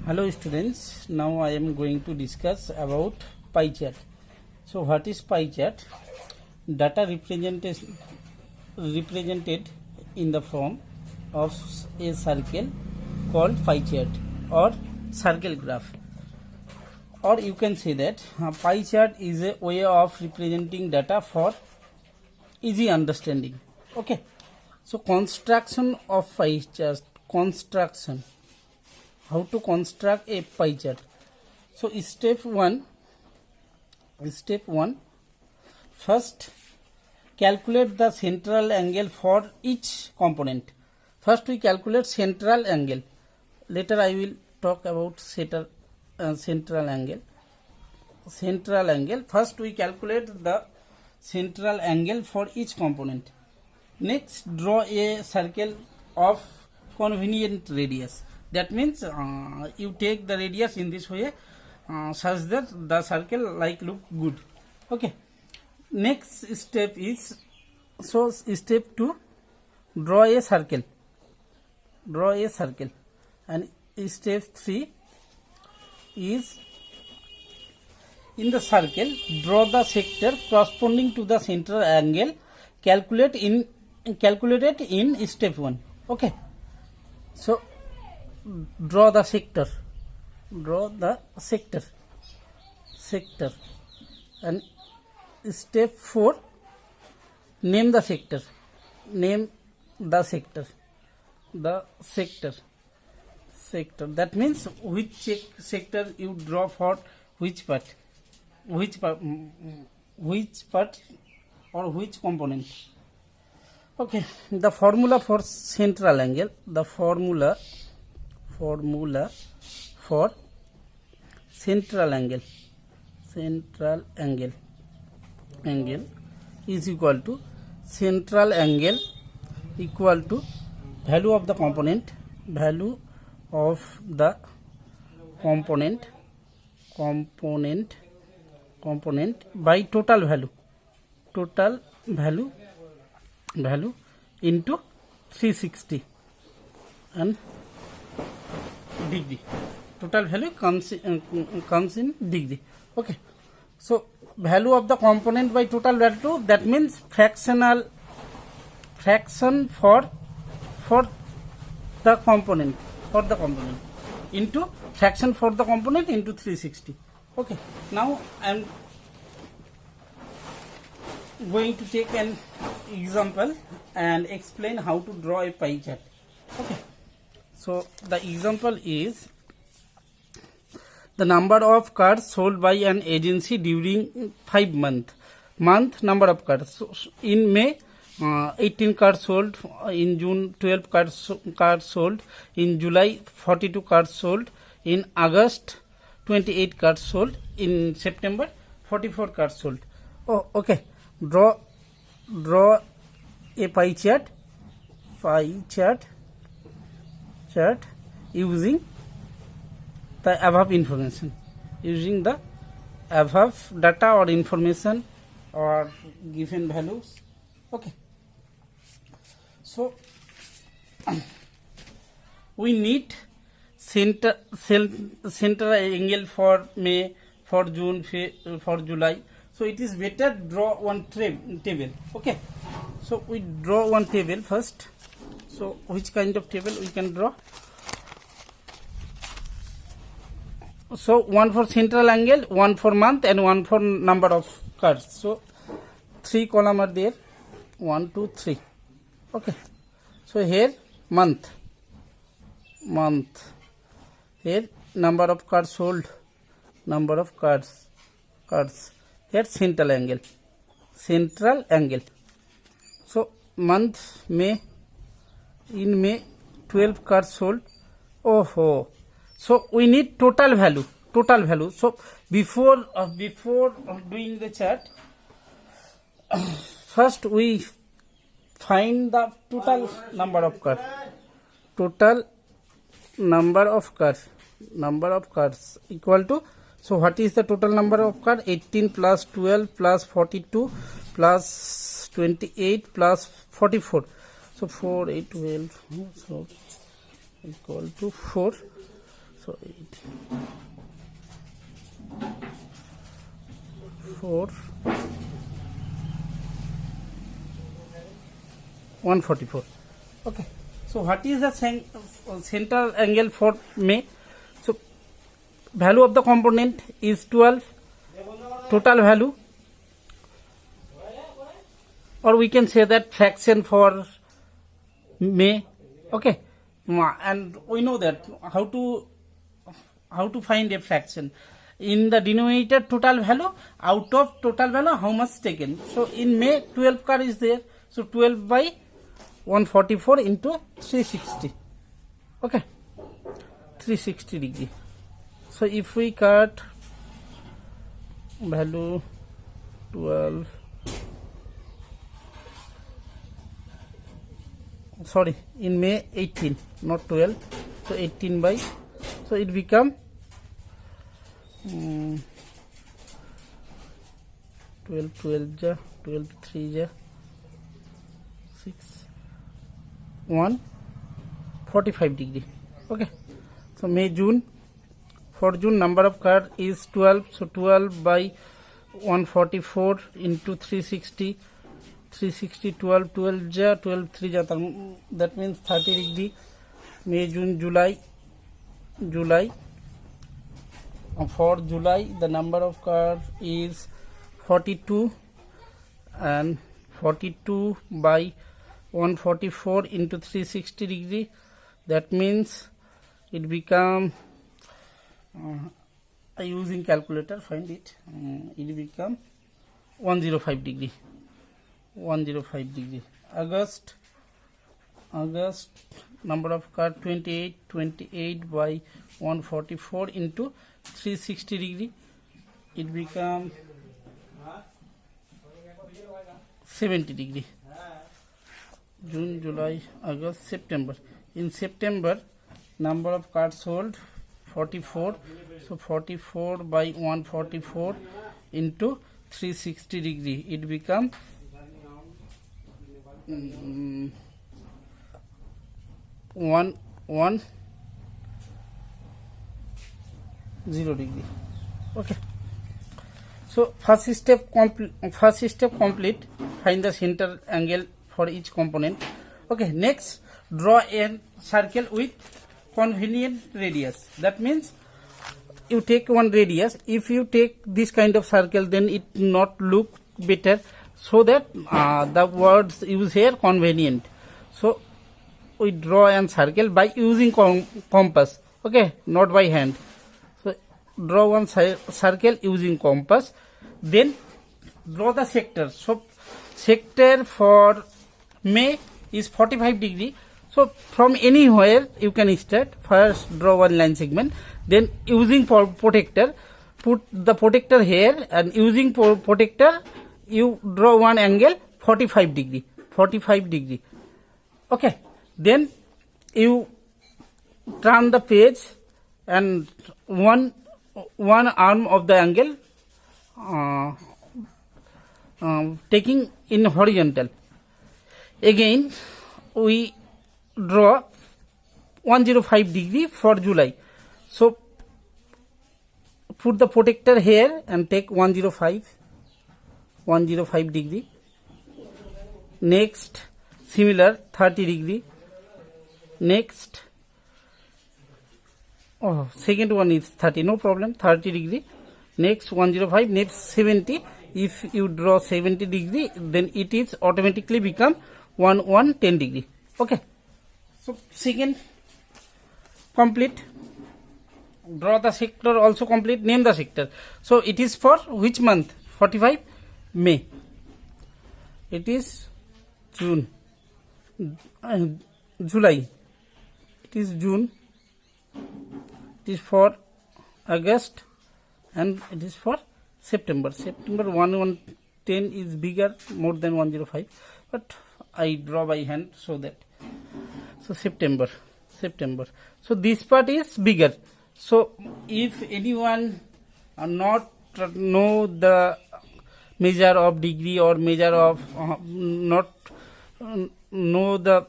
Hello students, now I am going to discuss about pie chart. So what is pie chart? Data represented in the form of a circle called pie chart or circle graph, or you can say that pie chart is a way of representing data for easy understanding. Okay, so construction of pie chart, how to construct a pie chart. So step one, first calculate the central angle for each component. First we calculate central angle, later I will talk about central angle. First we calculate the central angle for each component. Next, draw a circle of convenient radius. That means you take the radius in this way such that the circle look good. Okay. Next step is, so step 2, draw a circle. And step 3 is, in the circle draw the sector corresponding to the central angle calculated in step 1. Okay. So draw the sector, and step 4, name the sector, that means which sector you draw for which part or which component. Okay, the formula for central angle, for central angle is equal to value of the component by total value into 360 and degree. Total value comes in degree. Okay, so value of the component by total value, that means fraction for the component into fraction for the component into 360. Okay, now I am going to take an example and explain how to draw a pie chart. Okay, so the example is the number of cars sold by an agency during 5 months. Number of cars. So in May, 18 cars sold. In June, 12 cars sold. In July, 42 cars sold. In August, 28 cars sold. In September, 44 cars sold. Oh, okay. Draw a pie chart using the above information, using the above data or information or given values. Okay, so we need center angle for May, for June, for July. So it is better draw one table. Okay, so we draw one table first. So which kind of table we can draw? So one for central angle, one for month, and one for number of cars. So 3 columns are there, 1, 2, 3. Okay, so here month, here number of cars sold, number of cars, here central angle. So month May, in May 12 cars sold. Oh, so we need total value. So before doing the chart, first we find the total number of cars. Equal to, so what is the total number of cars? 18 plus 12 plus 42 plus 28 plus 44. So 4, 8, 12. So equal to 4. So 8. 144, 144. Okay, so what is the center angle for May? So value of the component is 12, total value, or we can say that fraction for May. Okay, and we know that how to find a fraction. In the denominator, total value, out of total value how much taken. So in May 12 car is there, so 12 by 144 into 360. Okay, 360 degree. So if we cut value 12, sorry, in May 18, not 12, so 18 by, so it become 12, 12 12 3 6, 1, 45 degree. Okay, so May, June. For June, number of car is 12, so 12 by 144 into 360, 12, 12 3 that means 30 degree. May, June, July. For July, the number of cars is 42, and 42 by 144 into 360 degree, that means it become using calculator, find it, it become 105 degree. August, number of car 28 by 144 into 360 degree, it become 70 degree. June, July, August, September. In September, number of cars sold 44, so 44 by 144 into 360 degree, it become 110 degree. Okay, so first step complete. Find the center angle for each component. Okay, next draw a circle with convenient radius. That means you take one radius. If you take this kind of circle, then it not look better, so that the words use here convenient. So we draw a circle by using compass. Okay, not by hand. So draw one circle using compass, then draw the sector. So sector for May is 45 degree. So from anywhere you can start. First draw one line segment, then using protector, put the protector here, and using protector you draw one angle 45 degree. Okay, then you turn the page, and one arm of the angle taking in horizontal. Again we draw 105 degree for July. So put the protector here and take 105 degree. Next similar 30 degree. Next, second one is 30, no problem, 30 degree. Next 105, next 70. If you draw 70 degree, then it is automatically become 110 degree. Okay, so second complete. Draw the sector also complete. Name the sector. So it is for which month? 45 May. It is June, July. It is June. It is for August, and it is for September. September 110 is bigger, more than 105, but I draw by hand, so that. So September. So this part is bigger. So if anyone not know the measure of degree or measure of not know the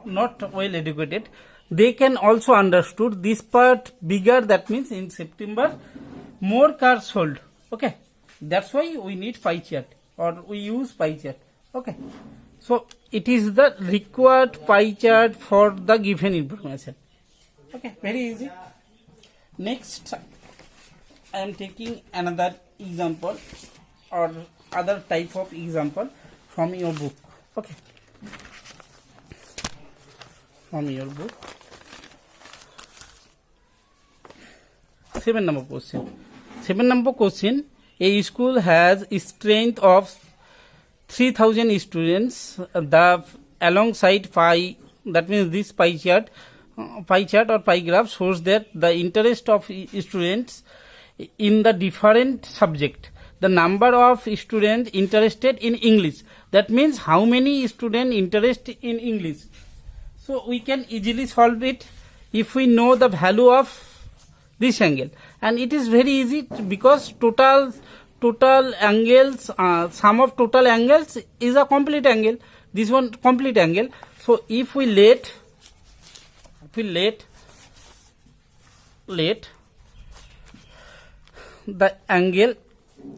not well educated, they can also understood this part bigger. That means in September more cars sold. Okay, that's why we need pie chart or we use pie chart. Okay, so it is the required pie chart for the given information. Okay, very easy. Next, I am taking another example or other type of example from your book. Okay, from your book. 7 number question. 7 number question. A school has a strength of 3000 students. The alongside pie, that means this pie chart or pie graph shows that the interest of students in the different subject. The number of students interested in English. That means how many students interested in English. So we can easily solve it if we know the value of this angle, and it is very easy because total angles, sum of total angles is a complete angle. This one complete angle. So if we let the angle,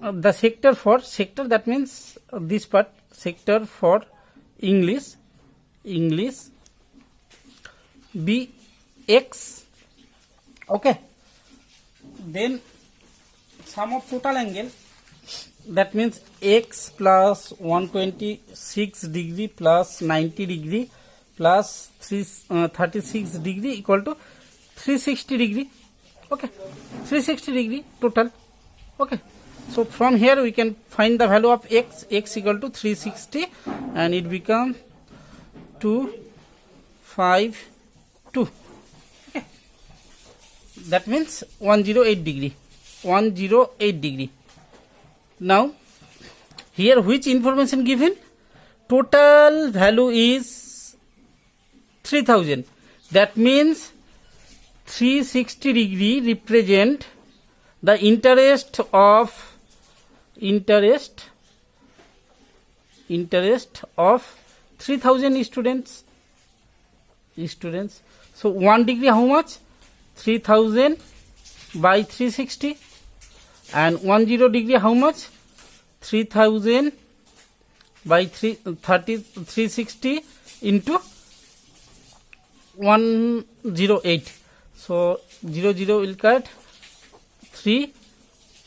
the sector, that means this part, sector for English be x. Okay, then sum of total angle, that means x plus 126 degree plus 90 degree plus 36 degree equal to 360 degree. Okay, 360 degree total. Okay, so from here we can find the value of x equal to 360, and it becomes 252. Okay, that means 108 degree. Now here which information given? Total value is 3000. That means 360 degree represent the interest of 3000 students. So 1 degree how much? 3000 by 360, and 10 degree how much? 3000 by 360 into 108. So 00 will cut 3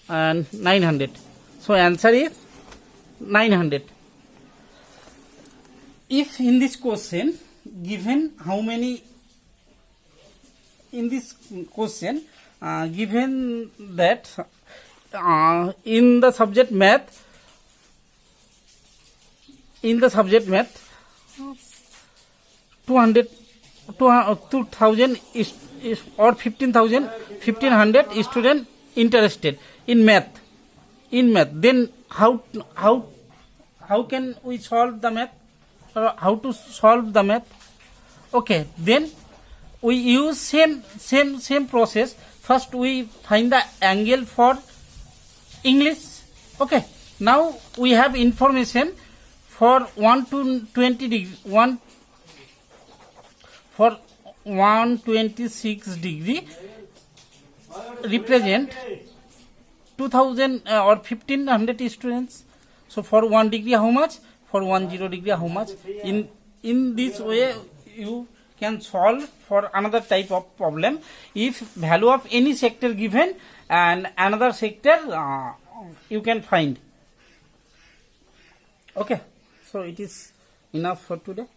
and 900. So answer is 900. If in this question given how many, in this question given that in the subject math 2000 is or 1500 student interested in math, then how can we solve the math, or how to solve the math? Okay, then we use same process. First we find the angle for English. Okay, now we have information for 120 degree, for 126 degree represent 2000 or 1500 students. So for 1 degree how much? For 10 degree how much? In this way you can solve for another type of problem. If value of any sector given and another sector you can find. Okay, so it is enough for today.